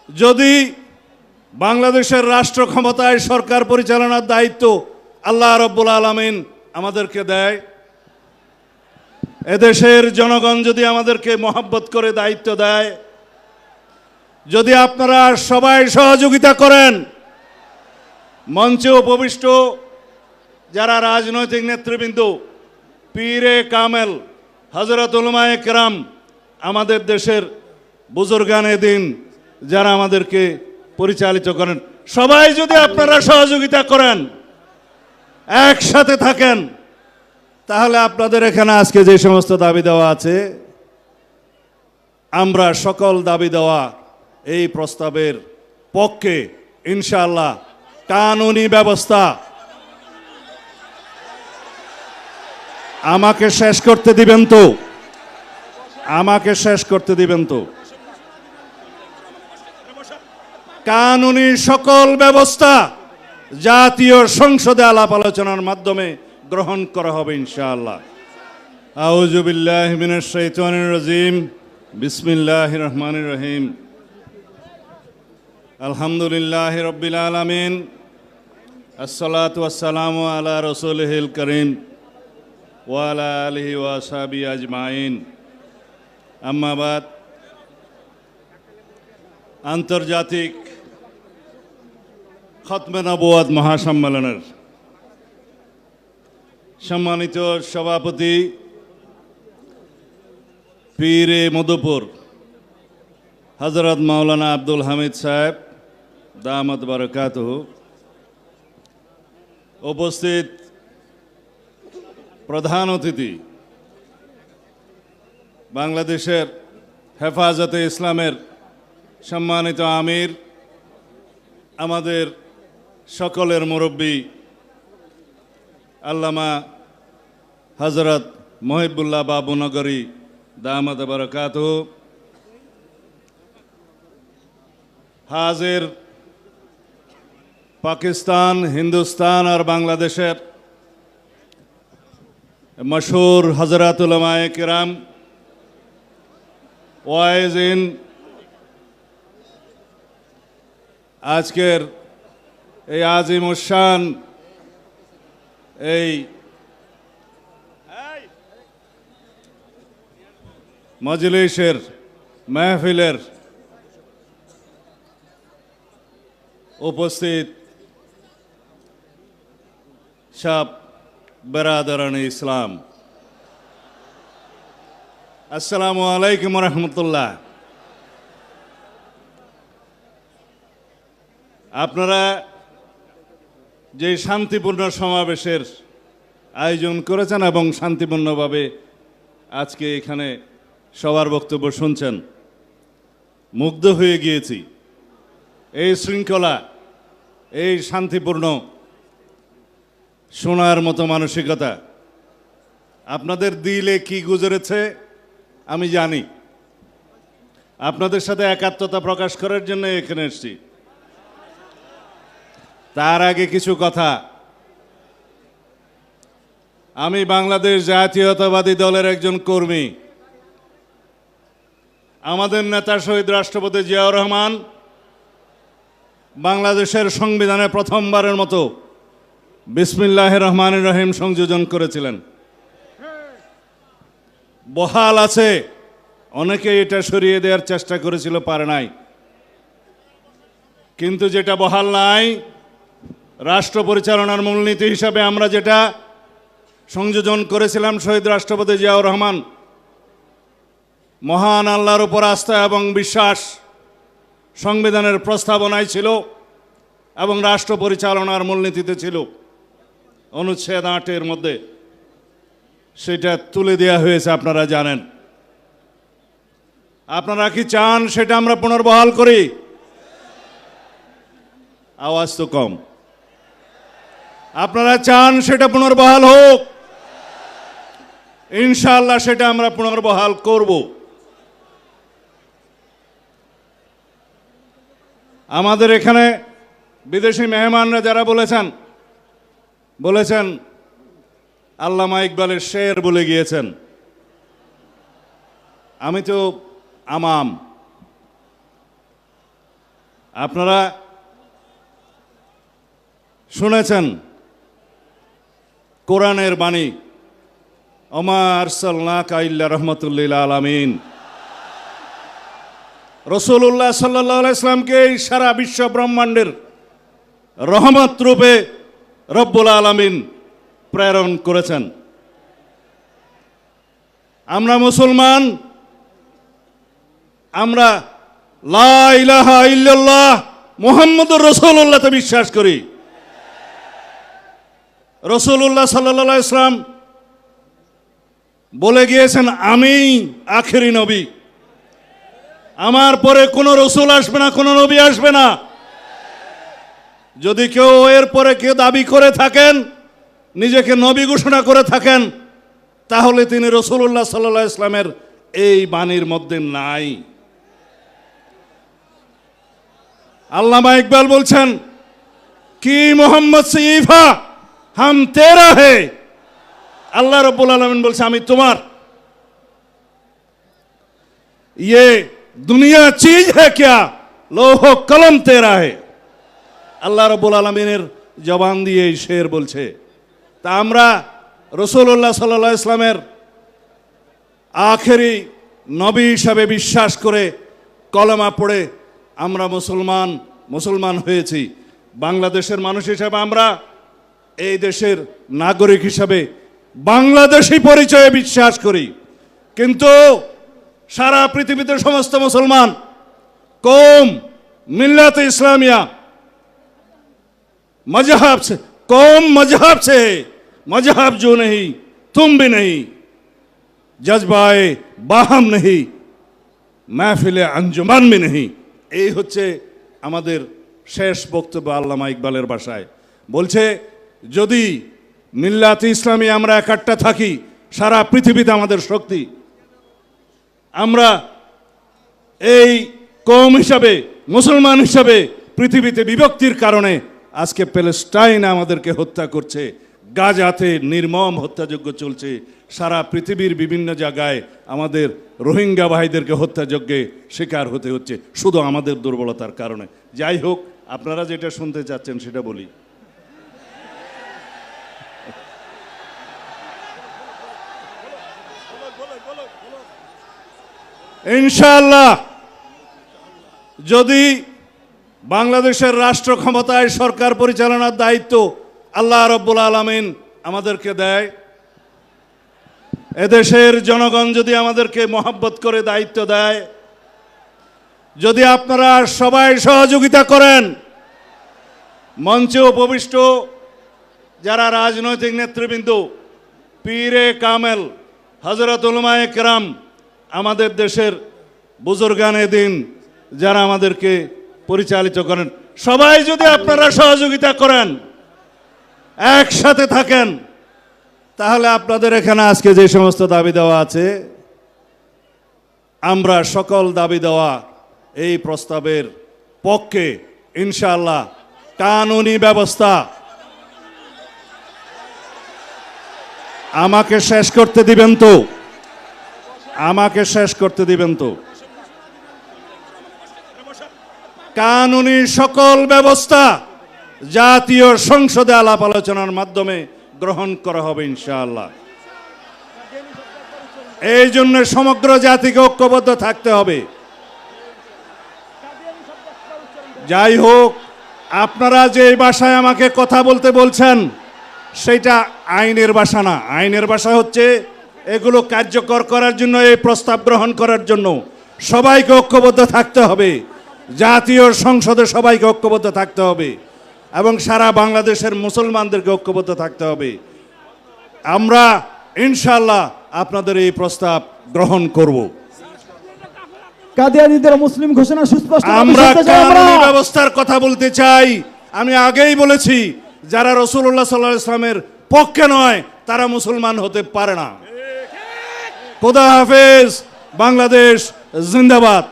যদি বাংলাদেশের রাষ্ট্র ক্ষমতায় সরকার পরিচালনার দায়িত্ব আল্লাহ রাব্বুল আলামিন আমাদেরকে দেয়, এদেশের জনগণ যদি আমাদেরকে মহব্বত করে দায়িত্ব দেয়, যদি আপনারা সবাই সহযোগিতা করেন, মঞ্চে উপবিষ্ট যারা রাজনৈতিক নেতৃবৃন্দ, পীরে কামেল, হযরত উলামায়ে কেরাম, আমাদের দেশের বুজুর্গানে দিন যারা আমাদেরকে পরিচালিত করেন, সবাই যদি আপনারা সহযোগিতা করেন, একসাথে থাকেন, তাহলে আপনাদের এখানে আজকে যে সমস্ত দাবি দেওয়া আছে, আমরা সকল দাবি দেওয়া এই প্রস্তাবের পক্ষে ইনশাআল্লাহ। কানুনি ব্যবস্থা, আমাকে শেষ করতে দিবেন তো, আমাকে শেষ করতে দিবেন তো। কানুনি সকল ব্যবস্থা জাতীয় সংসদে আলাপ আলোচনার মাধ্যমে গ্রহণ করা হবে ইনশাআল্লাহ। আউযু বিল্লাহি মিনাশ শাইতানির রাজিম, বিসমিল্লাহির রহমানির রহিম। আলহামদুলিল্লাহি রাব্বিল আলামিন, আসসালাতু ওয়াসসালামু আলা রাসূলিহিল কারীম ওয়া আলা আলিহি ওয়া আসহাবিহি আজমাইন। আম্মা বাদ। আন্তর্জাতিক খতমে নবুয়ত মহাসম্মেলনের সম্মানিত সভাপতি পীরে মধুপুর হযরত মাওলানা আব্দুল হামিদ সাহেব দামাত বারাকাতুহু, উপস্থিত প্রধান অতিথি বাংলাদেশের হেফাজতে ইসলামের সম্মানিত আমির, আমাদের সকলের মুরব্বী আল্লামা হযরত মহিবুল্লাহ বাবুনগরী দামাত বারাকাতুহু, হাজির পাকিস্তান, হিন্দুস্তান আর বাংলাদেশের মশহুর হযরত উলামায়ে কেরাম, ওয়াইজিন, আজকের এই আজিম উশান এই মজলিসের মাহফিলের উপস্থিত সব বেরাদারানে ইসলাম, আসসালামু আলাইকুম রহমতুল্লাহ। আপনারা যে শান্তিপূর্ণ সমাবেশের আয়োজন করেছেন এবং শান্তিপূর্ণভাবে আজকে এখানে সবার বক্তব্য শুনছেন, মুগ্ধ হয়ে গিয়েছি। এই শৃঙ্খলা, এই শান্তিপূর্ণ শোনার মতো মানসিকতা আপনাদের দিলে কি গুজরেছে আমি জানি। আপনাদের সাথে একাত্মতা প্রকাশ করার জন্য এখানে এসেছি। তার আগে কিছু কথা। আমি বাংলাদেশ জাতীয়তাবাদী দলের একজন কর্মী। আমাদের নেতা শহীদ রাষ্ট্রপতি জিয়াউর রহমান বাংলাদেশের সংবিধানে প্রথমবারের মতো বিসমিল্লাহির রহমানির রহিম সংযোজন করেছিলেন। বহাল আছে, অনেকে এটা সরিয়ে দেওয়ার চেষ্টা করেছিল, পারে নাই। কিন্তু যেটা বহাল নাই, রাষ্ট্র পরিচালনার মূলনীতি হিসাবে আমরা যেটা সংযোজন করেছিলাম, শহীদ রাষ্ট্রপতি জিয়াউর রহমান মহান আল্লাহর উপর আস্থা এবং বিশ্বাস সংবিধানের প্রস্তাবনায় ছিল এবং রাষ্ট্র পরিচালনার মূলনীতিতে ছিল। অনুচ্ছেদ ৮-এর মধ্যে সেটা তুলে দেওয়া হয়েছে, আপনারা জানেন। আপনারা কি চান সেটা আমরা পুনর্বহাল করি? আওয়াজ তো কম। আপনারা চান সেটা পুনর্বহাল হোক? ইনশাআল্লাহ সেটা আমরা পুনর্বহাল করব। আমাদের এখানে বিদেশি মেহমানরা যারা বলেছেন আল্লামা ইকবালের শের বলে গিয়েছেন। আমি তো আমাম, আপনারা শুনেছেন কোরআনের বাণী, ওমা আরসালনাকা ইল্লা রাহমাতুল লিল আলামিন। রাসূলুল্লাহ সাল্লাল্লাহু আলাইহি সাল্লামকে এই সারা বিশ্ব ব্রহ্মাণ্ডের রহমত রূপে রব্বুল আলামিন প্রেরণ করেছেন। আমরা মুসলমান, আমরা লা ইলাহা ইল্লাল্লাহ মুহাম্মদুর রাসূলুল্লাহতে বিশ্বাস করি। রাসূলুল্লাহ সাল্লাল্লাহু আলাইহি সাল্লাম বলে গিয়েছেন, আমি আখেরি নবী, আমার পরে কোনো রসুল আসবে না, কোনো নবী আসবে না। যদি কেউ এর পরে কেউ দাবি করে থাকেন, নিজেকে নবী ঘোষণা করে থাকেন, তাহলে তিনি রাসূলুল্লাহ সাল্লাল্লাহু আলাইহি সাল্লামের এই বাণীর মধ্যে নাই। আল্লামা ইকবাল বলছেন, কি মোহাম্মদ সিফা হাম তেরা হে। আল্লাহ রাব্বুল আলামিন বলছে, আমি তোমার। ये दुनिया चीज है क्या, लोहो कलम तेरा है। আল্লাহ রাব্বুল আলামিনের জবান দিয়ে এই শের বলছে। তা আমরা রাসূলুল্লাহ সাল্লাল্লাহু আলাইহি সাল্লামের আখেরি নবী হিসাবে বিশ্বাস করে কলেমা পড়ে আমরা মুসলমান হয়েছি। বাংলাদেশের মানুষ হিসাবে আমরা এই দেশের নাগরিক হিসাবে বাংলাদেশি পরিচয়ে বিশ্বাস করি। কিন্তু সারা পৃথিবীতে সমস্ত মুসলমান কौम मिल्लत इस्लामिया मजहब से कौम मजहब से है, मजहब जो नहीं तुम भी नहीं, जज्बाए बाहम नहीं, महफिल अंजुमन भी नहीं। এই হচ্ছে আমাদের শেষ বক্তব্য আল্লামা ইকবালের ভাষায়। বলছে, যদি মিল্লাত ইসলামী আমরা একাট্টা থাকি, সারা পৃথিবীতে আমাদের শক্তি। আমরা এই কওম হিসাবে, মুসলমান হিসাবে পৃথিবীতে বিভক্তির কারণে আজকে প্যালেস্টাইন আমাদেরকে হত্যা করছে, গাজাতে নির্মম হত্যাযজ্ঞ চলছে, সারা পৃথিবীর বিভিন্ন জায়গায় আমাদের রোহিঙ্গা ভাইদেরকে হত্যাযজ্ঞে শিকার হতে হচ্ছে শুধু আমাদের দুর্বলতার কারণে। যাই হোক, আপনারা যেটা শুনতে চাচ্ছেন সেটা বলি। ইনশাআল্লাহ যদি বাংলাদেশের রাষ্ট্র ক্ষমতায় সরকার পরিচালনার দায়িত্ব আল্লাহ রাব্বুল আলামিন আমাদেরকে দেয়, এদেশের জনগণ যদি আমাদেরকে মহব্বত করে দায়িত্ব দেয়, যদি আপনারা সবাই সহযোগিতা করেন, মঞ্চে উপবিষ্ট যারা রাজনৈতিক নেতৃবৃন্দ, পীরে কামেল, হযরত উলামায়ে কেরাম, আমাদের দেশের বুজুর্গানে দিন যারা আমাদেরকে পরিচালিত করেন, সবাই যদি আপনারা সহযোগিতা করেন, একসাথে থাকেন, তাহলে আপনাদের এখানে আজকে যে সমস্ত দাবি দেওয়া আছে, আমরা সকল দাবি দেওয়া এই প্রস্তাবের পক্ষে ইনশাআল্লাহ। কানুনি ব্যবস্থা, আমাকে শেষ করতে দিবেন তো, আমাকে শেষ করতে দিবেন তো। কানুনি সকল ব্যবস্থা জাতীয় সংসদে আলাপ আলোচনার মাধ্যমে গ্রহণ করা হবে ইনশাআল্লাহ। এই জন্য সমগ্র জাতিকে ঐক্যবদ্ধ থাকতে হবে। যাই হোক, আপনারা যে ভাষায় আমাকে কথা বলতে বলছেন সেটা আইনের ভাষা না। আইনের ভাষা হচ্ছে এগুলো কার্যকর করার জন্য, এই প্রস্তাব গ্রহণ করার জন্য সবাইকে ঐক্যবদ্ধ থাকতে হবে, জাতীয় সংসদে সবাইকে ঐক্যবদ্ধ থাকতে হবে এবং সারা বাংলাদেশের মুসলমানদেরকে ঐক্যবদ্ধ থাকতে হবে। আমরা ইনশাআল্লাহ আপনাদের এই প্রস্তাব গ্রহণ করব। কাদিয়ানীদের মুসলিম ঘোষণা সুস্পষ্ট। আমরা কানুনি ব্যবস্থার কথা বলতে চাই। আমি আগেই বলেছি, যারা রাসূলুল্লাহ সাল্লাল্লাহু আলাইহি ওয়াসাল্লামের পক্ষে নয় তারা মুসলমান হতে পারে না। খোদা হাফেজ। বাংলাদেশ জিন্দাবাদ।